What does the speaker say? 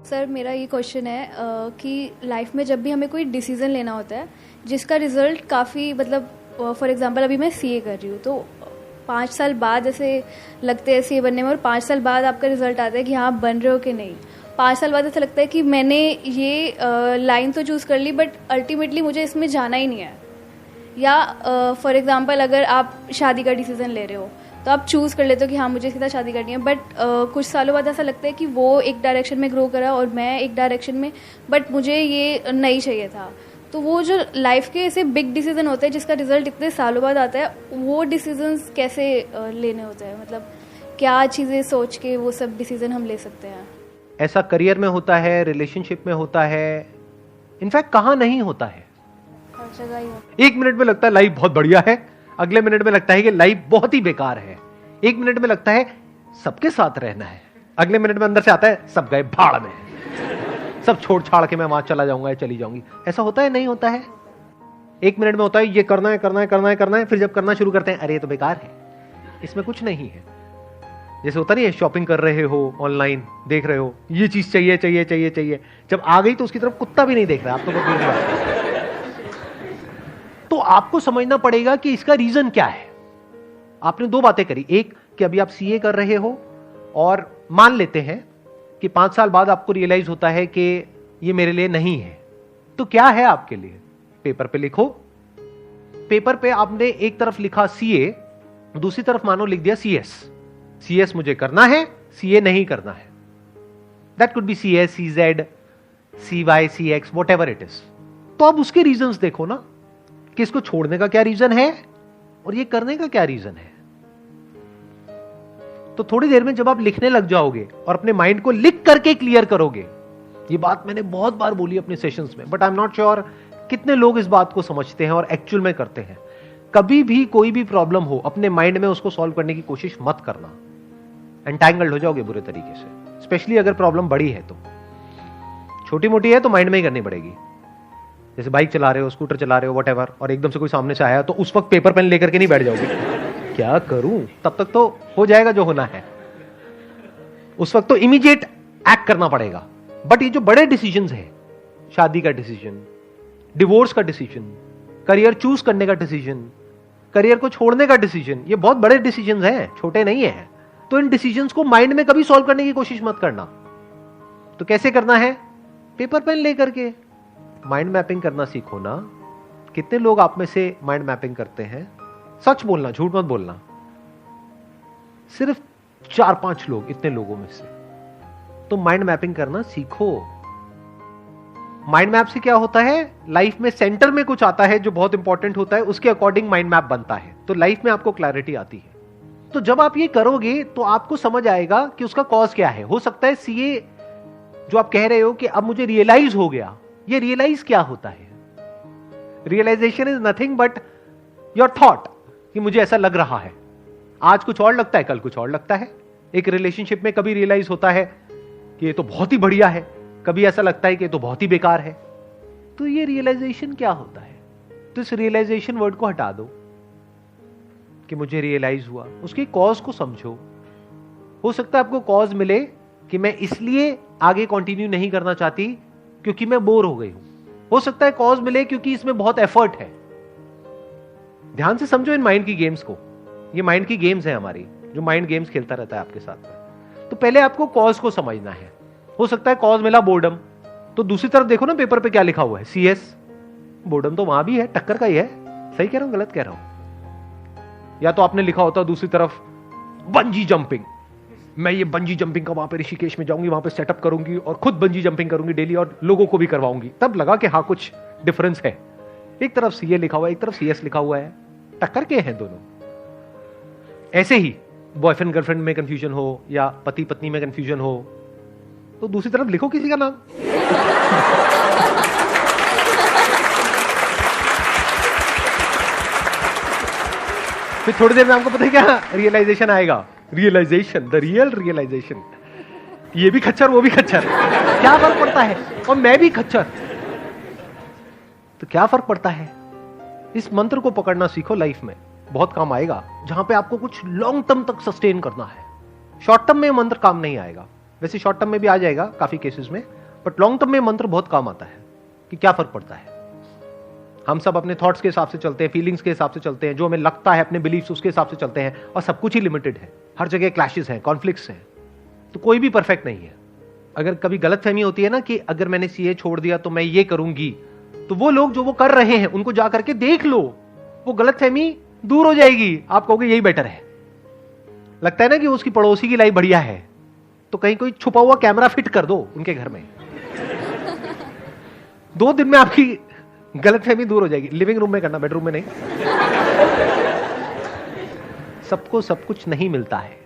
Sir मेरा ये question है कि लाइफ में जब भी हमें कोई डिसीज़न लेना होता है जिसका रिज़ल्ट काफ़ी मतलब फॉर एग्जांपल अभी मैं सीए कर रही हूँ तो 5 साल बाद ऐसे लगते हैं सीए बनने में और 5 साल बाद आपका रिजल्ट आता है कि हाँ आप बन रहे हो कि नहीं। 5 साल बाद ऐसा लगता है कि मैंने ये लाइन तो चूज़ कर ली बट अल्टीमेटली मुझे इसमें जाना ही नहीं है। या फॉर एग्जांपल अगर आप शादी का डिसीज़न ले रहे हो तो आप चूज़ कर लेते हो कि हाँ मुझे इसके साथ शादी करनी है बट कुछ सालों बाद ऐसा लगता है कि वो एक डायरेक्शन में ग्रो करा और मैं एक डायरेक्शन में, बट मुझे ये नहीं चाहिए था। तो वो जो लाइफ के ऐसे बिग डिसीजन होते हैं जिसका रिजल्ट इतने सालों बाद आता है, वो डिसीजंस कैसे लेने होते हैं, मतलब क्या चीज़ें सोच के वो सब डिसीजन हम ले सकते हैं? ऐसा करियर में होता है, रिलेशनशिप में होता है, इनफैक्ट कहाँ नहीं होता है, हर जगह ही होता है। 1 मिनट में लगता है लाइफ बहुत बढ़िया है, अगले मिनट में लगता है कि लाइफ बहुत ही बेकार है। 1 मिनट में लगता है सबके साथ रहना है, अगले मिनट में अंदर से आता है सब गए भाड़ में, सब छोड़ छाड़ के मैं वहां चला जाऊंगा या चली जाऊंगी। ऐसा होता है नहीं होता है? 1 मिनट में होता है ये करना है करना है करना है करना है, फिर जब करना शुरू करते हैं अरे ये तो बेकार है, इसमें कुछ नहीं है। जैसे होता नहीं है, शॉपिंग कर रहे हो, ऑनलाइन देख रहे हो, ये चीज चाहिए चाहिए चाहिए चाहिए, जब आ गई तो उसकी तरफ कुत्ता भी नहीं देख रहा, आप तो बहुत दूर की बात है। तो आपको समझना पड़ेगा कि इसका रीजन क्या है। आपने 2 बातें करी, एक कि अभी आप सीए कर रहे हो और मान लेते हैं कि 5 साल बाद आपको रियलाइज होता है कि ये मेरे लिए नहीं है, तो क्या है आपके लिए? पेपर पे लिखो। पेपर पे आपने एक तरफ लिखा सीए, दूसरी तरफ मानो लिख दिया सीएस। सीएस मुझे करना है, सीए नहीं करना है। That could be CS, CZ, CY, CX, whatever it is. तो अब उसके रीजंस देखो ना कि इसको छोड़ने का क्या रीजन है और ये करने का क्या रीजन है। तो थोड़ी देर में जब आप लिखने लग जाओगे और अपने माइंड को लिख करके क्लियर करोगे, ये बात मैंने बहुत बार बोली अपने सेशंस में, but I am not sure कितने लोग इस बात को समझते हैं और एक्चुअल में करते हैं। कभी भी कोई भी प्रॉब्लम हो, अपने माइंड में उसको सॉल्व करने की कोशिश मत करना, एंटैंगल्ड हो जाओगे बुरे तरीके से। स्पेशली अगर प्रॉब्लम बड़ी है तो, छोटी मोटी है तो माइंड में ही करनी पड़ेगी। जैसे बाइक चला रहे हो, स्कूटर चला रहे हो, व्हाटएवर, और एकदम से कोई सामने से आया तो उस वक्त पेपर पेन लेकर के नहीं बैठ जाओगे क्या करूं, तब तक तो हो जाएगा जो होना है, उस वक्त तो इमीडिएट एक्ट करना पड़ेगा। बट ये जो बड़े डिसीजंस हैं, शादी का डिसीजन, डिवोर्स का डिसीजन, करियर चूज करने का डिसीजन, करियर को छोड़ने का डिसीजन, ये बहुत बड़े डिसीजंस हैं, छोटे नहीं है। तो इन डिसीजंस को माइंड में कभी सॉल्व करने की कोशिश मत करना। तो कैसे करना है? पेपर पेन लेकर के माइंड मैपिंग करना सीखो ना। कितने लोग आप में से माइंड मैपिंग करते हैं? सच बोलना, झूठ मत बोलना। सिर्फ 4-5 लोग, इतने लोगों में से। तो माइंड मैपिंग करना सीखो। माइंड मैप से क्या होता है, लाइफ में सेंटर में कुछ आता है जो बहुत इंपॉर्टेंट होता है, उसके अकॉर्डिंग माइंड मैप बनता है, तो लाइफ में आपको क्लैरिटी आती है। तो जब आप ये करोगे तो आपको समझ आएगा कि उसका कॉज क्या है। हो सकता है सीए जो आप कह रहे हो कि अब मुझे रियलाइज हो गया, ये रियलाइज क्या होता है? Realization is nothing but your thought, कि मुझे ऐसा लग रहा है। आज कुछ और लगता है, कल कुछ और लगता है। एक रिलेशनशिप में कभी रियलाइज होता है कि ये तो बहुत ही बढ़िया है, कभी ऐसा लगता है कि ये तो बहुत ही बेकार है। तो ये रियलाइजेशन क्या होता है? तो इस रियलाइजेशन वर्ड को हटा दो कि मुझे रियलाइज हुआ, उसकी कॉज को समझो। हो सकता है आपको कॉज मिले कि मैं इसलिए आगे कंटिन्यू नहीं करना चाहती क्योंकि मैं बोर हो गई हूं। हो सकता है कॉज मिले क्योंकि इसमें बहुत एफर्ट है। ध्यान से समझो इन माइंड की गेम्स को। ये माइंड की गेम्स है हमारी, जो माइंड गेम्स खेलता रहता है आपके साथ। तो पहले आपको कॉज को समझना है। हो सकता है कॉज मिला बोर्डम, तो दूसरी तरफ देखो ना पेपर पे क्या लिखा हुआ है, सीएस। बोर्डम तो वहां भी है, टक्कर का ही है। सही कह रहा हूं, गलत कह रहा हूं? या तो आपने लिखा होता दूसरी तरफ बंजी जंपिंग, मैं ये बंजी जंपिंग का वहां पे ऋषिकेश में जाऊंगी, वहां पे सेटअप करूंगी और खुद बंजी जंपिंग करूंगी डेली और लोगों को भी करवाऊंगी। तब लगा कि हाँ कुछ डिफरेंस है। एक तरफ सीए लिखा हुआ है, एक तरफ सीएस लिखा हुआ है, टक्कर के हैं दोनों। ऐसे ही बॉयफ्रेंड गर्लफ्रेंड में कंफ्यूजन हो या पति पत्नी में कंफ्यूजन हो, तो दूसरी तरफ लिखो किसी का नाम। फिर थोड़ी देर में आपको पता है क्या रियलाइजेशन आएगा। Realization, the real realization. ये भी खच्चर, वो भी खच्चर, क्या फर्क पड़ता है? और मैं भी खच्चर, तो क्या फर्क पड़ता है? इस मंत्र को पकड़ना सीखो, लाइफ में बहुत काम आएगा। जहां पे आपको कुछ लॉन्ग टर्म तक सस्टेन करना है, शॉर्ट टर्म में मंत्र काम नहीं आएगा। वैसे शॉर्ट टर्म में भी आ जाएगा काफी केसेस में, बट लॉन्ग टर्म में मंत्र बहुत काम आता है कि क्या फर्क पड़ता है। हम सब अपने थॉट्स के हिसाब से चलते हैं, फीलिंग्स के हिसाब से चलते हैं, जो हमें लगता है अपने बिलीफ्स उसके हिसाब से चलते हैं, और सब कुछ ही लिमिटेड है, हर जगह क्लैशेस हैं, कॉन्फ्लिक्ट्स हैं, तो कोई भी परफेक्ट नहीं है। अगर कभी गलतफहमी होती है ना कि अगर मैंने सीए छोड़ दिया तो मैं ये करूंगी, तो वो लोग जो वो कर रहे हैं उनको जा करके देख लो, वो गलतफहमी दूर हो जाएगी। आप कहोगे यही बेटर है। लगता है ना कि उसकी पड़ोसी की लाइफ बढ़िया है, तो कहीं कोई छुपा हुआ कैमरा फिट कर दो उनके घर में 2 दिन में आपकी गलतफहमी दूर हो जाएगी। लिविंग रूम में करना, बेडरूम में नहीं। सबको सब कुछ नहीं मिलता है।